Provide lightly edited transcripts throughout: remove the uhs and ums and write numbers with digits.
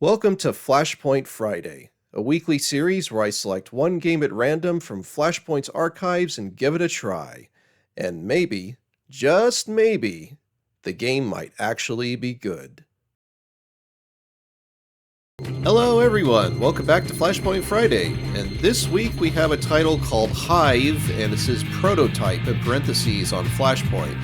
Welcome to Flashpoint Friday, a weekly series where I select one game at random from Flashpoint's archives and give it a try. And maybe, just maybe, the game might actually be good. Hello everyone, welcome back to Flashpoint Friday, and this week we have a title called Hive, and it says Prototype in parentheses on Flashpoint.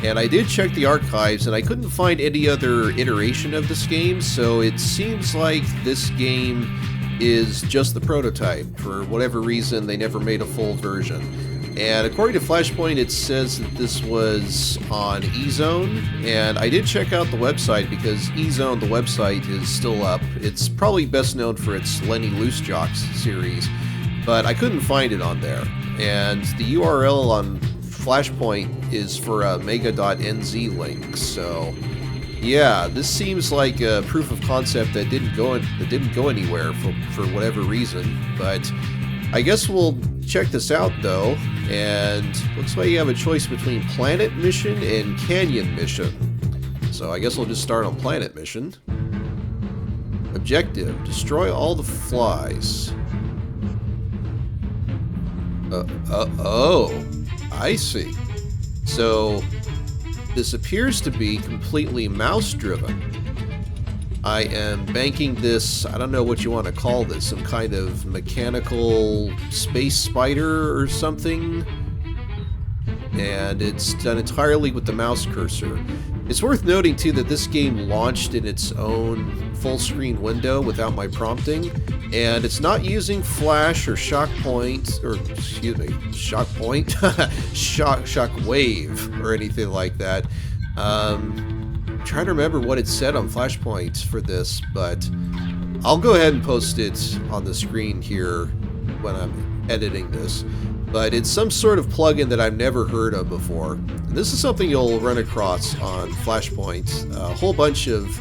And I did check the archives, and I couldn't find any other iteration of this game, so it seems like this game is just the prototype. For whatever reason, they never made a full version. And according to Flashpoint, it says that this was on eZone, and I did check out the website because eZone, the website, is still up. It's probably best known for its Lenny Loose Jocks series, but I couldn't find it on there. And the URL on Flashpoint is for a mega.nz link, so yeah, this seems like a proof of concept that didn't go anywhere for whatever reason. But I guess we'll check this out though, and looks like you have a choice between Planet Mission and Canyon Mission. So I guess we'll just start on Planet Mission. Objective: destroy all the flies. Oh. I see. So, this appears to be completely mouse-driven. I am banking this, I don't know what you want to call this, some kind of mechanical space spider or something. And it's done entirely with the mouse cursor. It's worth noting, too, that this game launched in its own full-screen window without my prompting, and it's not using Flash or Shockwave, or anything like that. I'm trying to remember what it said on Flashpoint for this, but I'll go ahead and post it on the screen here when I'm editing this. But it's some sort of plugin that I've never heard of before. And this is something you'll run across on Flashpoint. A whole bunch of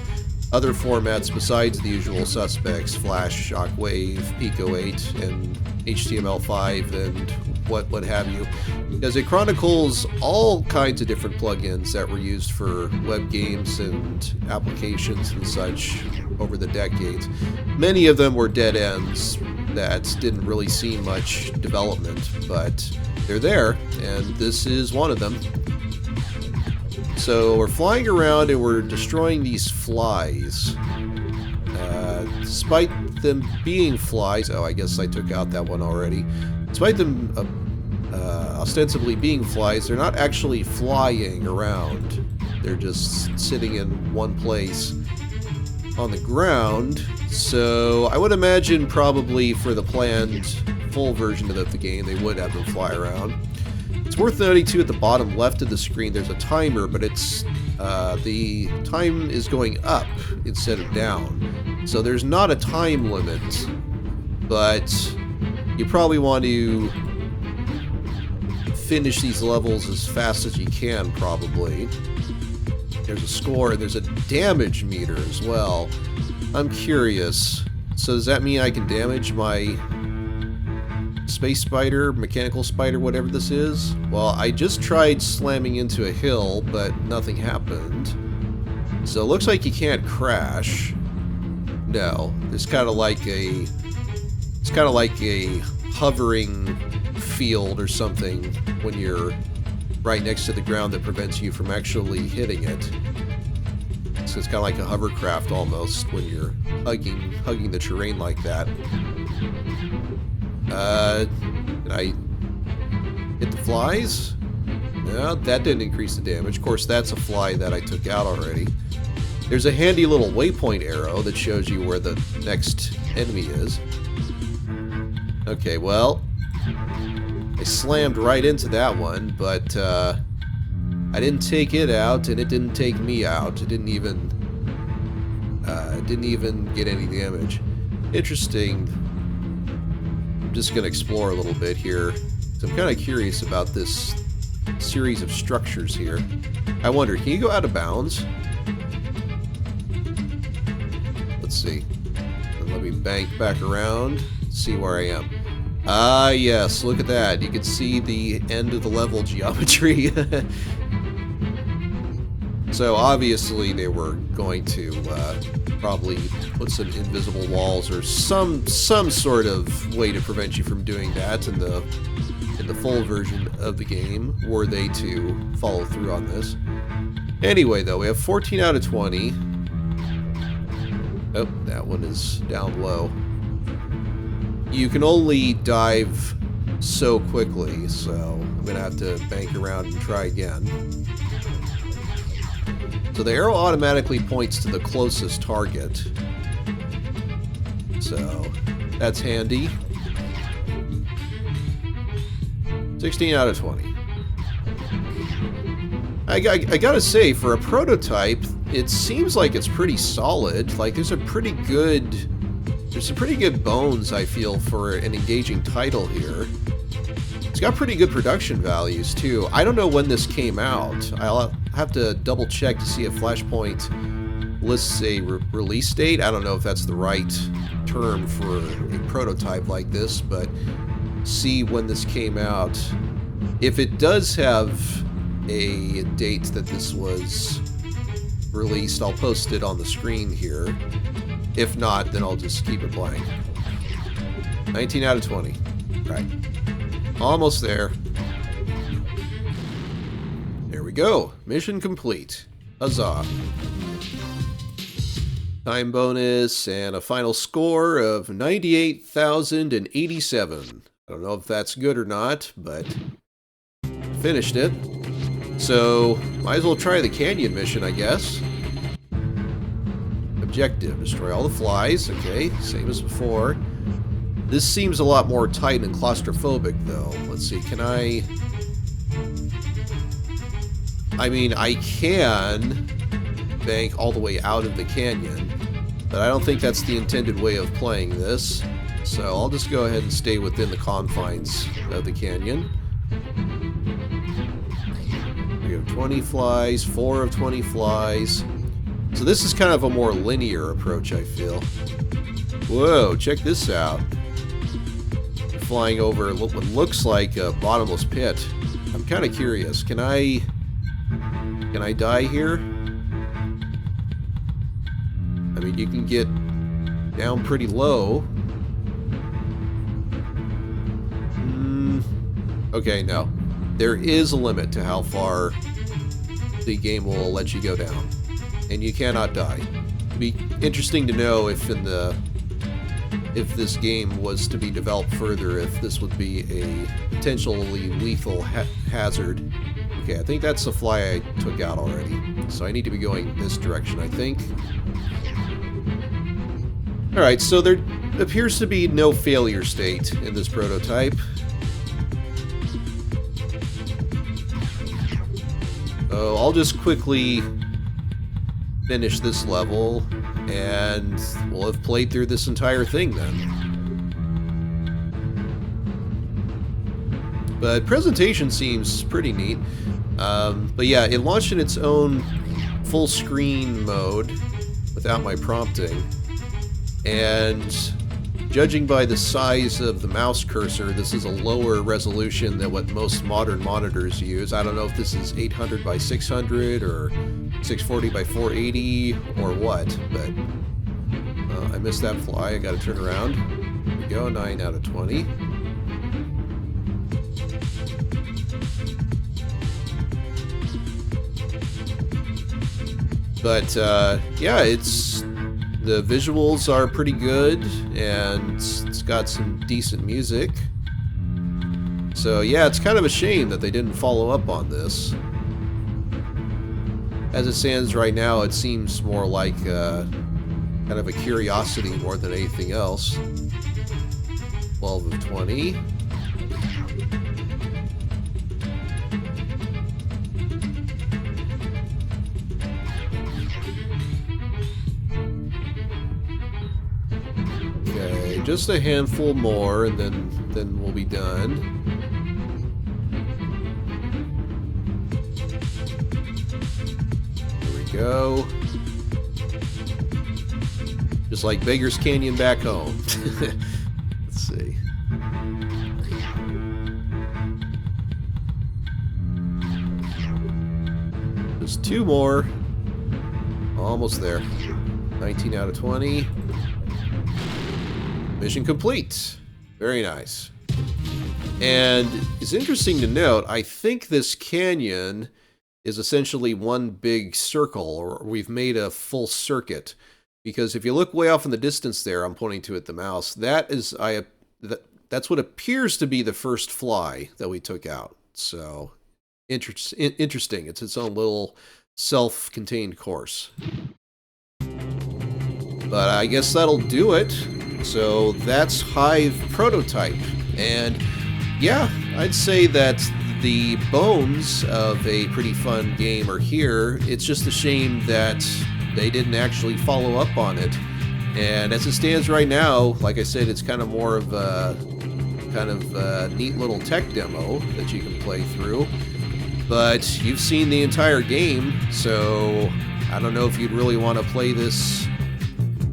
other formats besides the usual suspects: Flash, Shockwave, Pico 8, and HTML5, and what have you. Because it chronicles all kinds of different plugins that were used for web games and applications and such over the decades. Many of them were dead ends that didn't really see much development, but they're there, and this is one of them. So we're flying around and we're destroying these flies. Despite them being flies, oh, I guess I took out that one already. Despite them ostensibly being flies, they're not actually flying around. They're just sitting in one place on the ground. So I would imagine probably for the planned full version of the game, they would have them fly around. It's worth noting too, at the bottom left of the screen, there's a timer, but it's the time is going up instead of down. So there's not a time limit, but you probably want to finish these levels as fast as you can, probably. There's a score, and there's a damage meter as well. I'm curious. So does that mean I can damage my space spider, mechanical spider, whatever this is? Well, I just tried slamming into a hill, but nothing happened. So it looks like you can't crash. No, it's kind of like a hovering field or something when you're right next to the ground that prevents you from actually hitting it. So it's kind of like a hovercraft almost when you're hugging the terrain like that. Did I hit the flies? No, that didn't increase the damage. Of course, that's a fly that I took out already. There's a handy little waypoint arrow that shows you where the next enemy is. Okay, well, I slammed right into that one, but I didn't take it out, and it didn't take me out. It didn't even get any damage. Interesting. I'm just gonna explore a little bit here. So I'm kind of curious about this series of structures here. I wonder, can you go out of bounds? Let's see. Let me bank back around, see where I am. Ah, yes, look at that. You can see the end of the level geometry. So obviously they were going to probably put some invisible walls or some sort of way to prevent you from doing that in the full version of the game, were they to follow through on this. Anyway, though, we have 14 out of 20. Oh, that one is down low. You can only dive so quickly, so I'm going to have to bank around and try again. So the arrow automatically points to the closest target. So that's handy. 16 out of 20. I gotta say, for a prototype, it seems like it's pretty solid. Like, there's some pretty good bones, I feel, for an engaging title here. It's got pretty good production values, too. I don't know when this came out. I'll have to double check to see if Flashpoint lists a release date. I don't know if that's the right term for a prototype like this, but see when this came out. If it does have a date that this was released, I'll post it on the screen here. If not, then I'll just keep it blank. 19 out of 20. Right. Almost there. There we go. Mission complete. Huzzah. Time bonus and a final score of 98,087. I don't know if that's good or not, but finished it. So, might as well try the canyon mission, I guess. Objective, destroy all the flies. Okay, same as before. This seems a lot more tight and claustrophobic, though. Let's see, can I mean, I can bank all the way out of the canyon, but I don't think that's the intended way of playing this. So I'll just go ahead and stay within the confines of the canyon. We have 20 flies, 4 of 20 flies. So this is kind of a more linear approach, I feel. Whoa, check this out. Flying over what looks like a bottomless pit. I'm kind of curious. Can I die here? I mean, you can get down pretty low. Okay, no. There is a limit to how far the game will let you go down. And you cannot die. It'd be interesting to know if if this game was to be developed further, if this would be a potentially lethal hazard. Okay, I think that's the fly I took out already. So I need to be going this direction, I think. Alright, so there appears to be no failure state in this prototype. So I'll just quickly finish this level, and we'll have played through this entire thing then. But presentation seems pretty neat. But yeah, it launched in its own full screen mode without my prompting. And judging by the size of the mouse cursor, this is a lower resolution than what most modern monitors use. I don't know if this is 800 by 600 or 640 by 480 or what, but I missed that fly. I gotta turn around. Here we go, 9 out of 20. But yeah, the visuals are pretty good, and it's got some decent music. So yeah, it's kind of a shame that they didn't follow up on this. As it stands right now, it seems more like kind of a curiosity more than anything else. 12 of 20. Okay, just a handful more, and then we'll be done. Go. Just like Beggar's Canyon back home. Let's see. Just 2 more. Almost there. 19 out of 20. Mission complete. Very nice. And it's interesting to note, I think this canyon is essentially one big circle, or we've made a full circuit. Because if you look way off in the distance there, I'm pointing to it the mouse, that's what appears to be the first fly that we took out. So, interesting. It's its own little self-contained course. But I guess that'll do it. So that's Hive Prototype. And yeah, I'd say that the bones of a pretty fun game are here. It's just a shame that they didn't actually follow up on it. And as it stands right now, like I said, it's kind of more of a neat little tech demo that you can play through. But you've seen the entire game, so I don't know if you'd really want to play this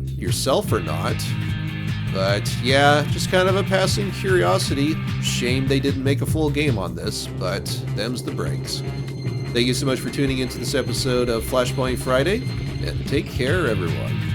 yourself or not. But yeah, just kind of a passing curiosity. Shame they didn't make a full game on this, but them's the breaks. Thank you so much for tuning into this episode of Flashpoint Friday, and take care, everyone.